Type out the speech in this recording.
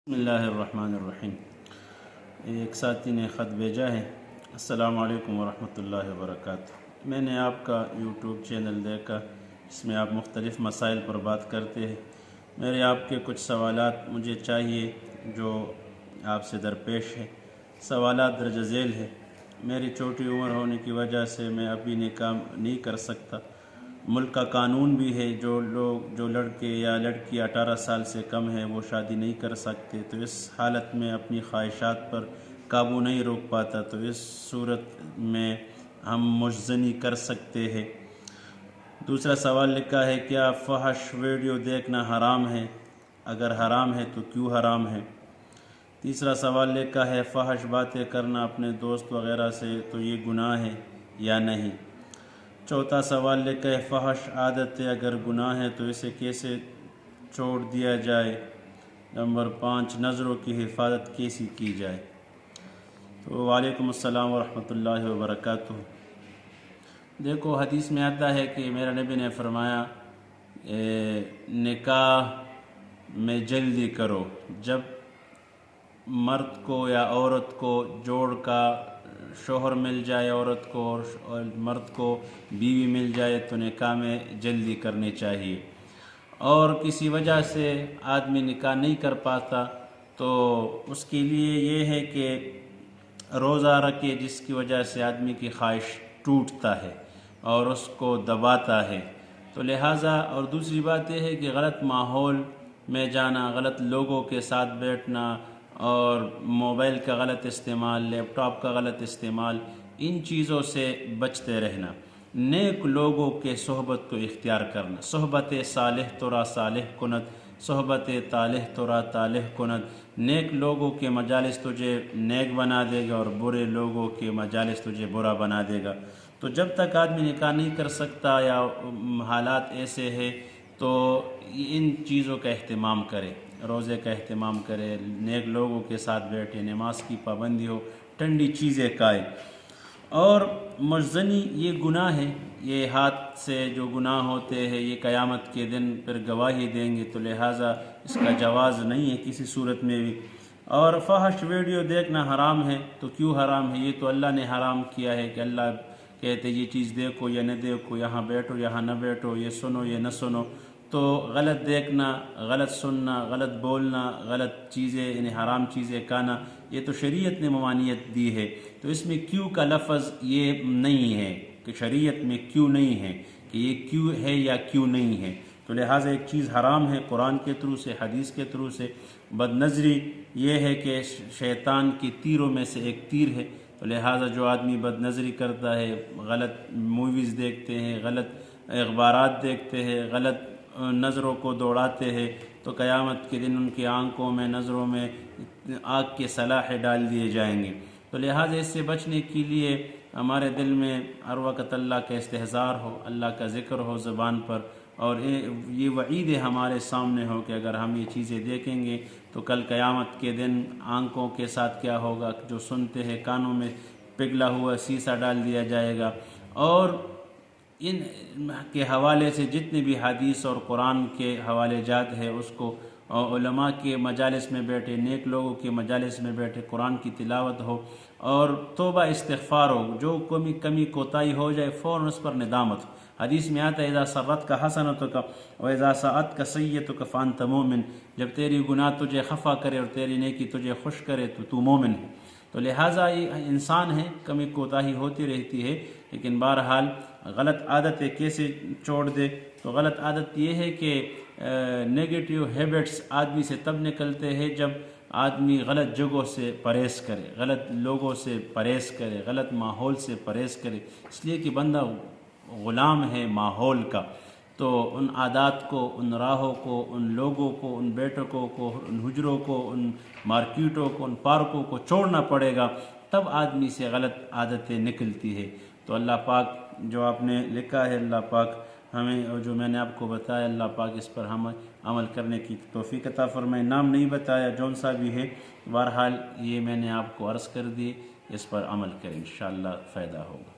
بسم اللہ الرحمن الرحیم۔ ایک ساتھی نے خط بھیجا ہے۔ السلام علیکم ورحمۃ اللہ وبرکاتہ۔ میں نے آپ کا یوٹیوب چینل دیکھا، جس میں آپ مختلف مسائل پر بات کرتے ہیں۔ میرے آپ کے کچھ سوالات مجھے چاہیے جو آپ سے درپیش ہے۔ سوالات درج ذیل ہے۔ میری چھوٹی عمر ہونے کی وجہ سے میں ابھی نکاح نہیں کر سکتا۔ ملک کا قانون بھی ہے جو لڑکے یا لڑکی 18 سال سے کم ہے وہ شادی نہیں کر سکتے، تو اس حالت میں اپنی خواہشات پر قابو نہیں روک پاتا، تو اس صورت میں ہم مجزنی کر سکتے ہیں۔ دوسرا سوال لکھا ہے، کیا فحش ویڈیو دیکھنا حرام ہے؟ اگر حرام ہے تو کیوں حرام ہے؟ تیسرا سوال لکھا ہے، فحش باتیں کرنا اپنے دوست وغیرہ سے تو یہ گناہ ہے یا نہیں؟ چوتھا سوال لکھا ہے، فحش عادت ہے اگر گناہ ہے تو اسے کیسے چھوڑ دیا جائے؟ نمبر 5، نظروں کی حفاظت کیسی کی جائے؟ تو وعلیکم السلام ورحمۃ اللہ وبرکاتہ۔ دیکھو، حدیث میں آتا ہے کہ میرا نبی نے فرمایا نکاح میں جلدی کرو۔ جب مرد کو یا عورت کو جوڑ کا شوہر مل جائے، عورت کو اور مرد کو بیوی مل جائے، تو نکاح میں جلدی کرنی چاہیے۔ اور کسی وجہ سے آدمی نکاح نہیں کر پاتا تو اس کے لیے یہ ہے کہ روزہ رکھے، جس کی وجہ سے آدمی کی خواہش ٹوٹتا ہے اور اس کو دباتا ہے۔ تو لہٰذا اور دوسری بات یہ ہے کہ غلط ماحول میں جانا، غلط لوگوں کے ساتھ بیٹھنا اور موبائل کا غلط استعمال، لیپ ٹاپ کا غلط استعمال، ان چیزوں سے بچتے رہنا۔ نیک لوگوں کے صحبت کو اختیار کرنا۔ صحبت صالح ترا صالح کند، صحبت طالح ترا طالح کند۔ نیک لوگوں کے مجالس تجھے نیک بنا دے گا اور برے لوگوں کے مجالس تجھے برا بنا دے گا۔ تو جب تک آدمی نکاح نہیں کر سکتا یا حالات ایسے ہیں تو ان چیزوں کا اہتمام کرے، روزے کا اہتمام کرے، نیک لوگوں کے ساتھ بیٹھے، نماز کی پابندی ہو، ٹھنڈی چیزیں کھائے۔ اور مجزنی یہ گناہ ہے، یہ ہاتھ سے جو گناہ ہوتے ہیں یہ قیامت کے دن پھر گواہی دیں گے، تو لہٰذا اس کا جواز نہیں ہے کسی صورت میں بھی۔ اور فحش ویڈیو دیکھنا حرام ہے، تو کیوں حرام ہے؟ یہ تو اللہ نے حرام کیا ہے کہ اللہ کہتے یہ چیز دیکھو یا نہ دیکھو، یہاں بیٹھو یہاں نہ بیٹھو، یہ سنو یہ نہ سنو۔ تو غلط دیکھنا، غلط سننا، غلط بولنا، غلط چیزیں یعنی حرام چیزیں کھانا، یہ تو شریعت نے ممانعت دی ہے۔ تو اس میں کیوں کا لفظ یہ نہیں ہے کہ شریعت میں کیوں نہیں ہے کہ یہ کیوں ہے یا کیوں نہیں ہے۔ تو لہٰذا ایک چیز حرام ہے قرآن کے تھرو سے، حدیث کے تھرو سے۔ بد نظری یہ ہے کہ شیطان کی تیروں میں سے ایک تیر ہے، تو لہٰذا جو آدمی بد نظری کرتا ہے، غلط موویز دیکھتے ہیں، غلط اخبارات دیکھتے ہیں، غلط نظروں کو دوڑاتے ہیں، تو قیامت کے دن ان کی آنکھوں میں، نظروں میں آگ کے سلاخیں ڈال دیے جائیں گے۔ تو لہٰذا اس سے بچنے کے لیے ہمارے دل میں ہر وقت اللہ کا استحضار ہو، اللہ کا ذکر ہو زبان پر، اور یہ وعید ہمارے سامنے ہو کہ اگر ہم یہ چیزیں دیکھیں گے تو کل قیامت کے دن آنکھوں کے ساتھ کیا ہوگا، جو سنتے ہیں کانوں میں پگھلا ہوا سیسا ڈال دیا جائے گا۔ اور ان کے حوالے سے جتنے بھی حدیث اور قرآن کے حوالے جات ہے اس کو علماء کے مجالس میں بیٹھے، نیک لوگوں کے مجالس میں بیٹھے قرآن کی تلاوت ہو اور توبہ استغفار ہو، جو کمی کوتاہی ہو جائے فوراً اس پر ندامت ہو۔ حدیث میں آتا ہے اذا سرت کا حسنتک واذا ساءت کا سیئتک فانت مومن، جب تیری گناہ تجھے خفا کرے اور تیری نیکی تجھے خوش کرے تو مومن ہے۔ تو لہٰذا یہ انسان ہے، کمی کوتاہی ہوتی رہتی ہے، لیکن بہرحال غلط عادتیں کیسے چھوڑ دے؟ تو غلط عادت یہ ہے کہ نیگیٹیو ہیبٹس آدمی سے تب نکلتے ہیں جب آدمی غلط جگہوں سے پرہیز کرے، غلط لوگوں سے پرہیز کرے، غلط ماحول سے پرہیز کرے، اس لیے کہ بندہ غلام ہے ماحول کا۔ تو ان عادات کو، ان راہوں کو، ان لوگوں کو، ان بیٹھکوں کو، ان حجروں کو، ان مارکیٹوں کو، ان پارکوں کو چھوڑنا پڑے گا، تب آدمی سے غلط عادتیں نکلتی ہے۔ تو اللہ پاک جو آپ نے لکھا ہے، اللہ پاک ہمیں، اور جو میں نے آپ کو بتایا، اللہ پاک اس پر ہمیں عمل کرنے کی توفیق عطا فرمائے۔ نام نہیں بتایا جون سا بھی ہے، بہرحال یہ میں نے آپ کو عرض کر دی، اس پر عمل کریں، انشاءاللہ فائدہ ہوگا۔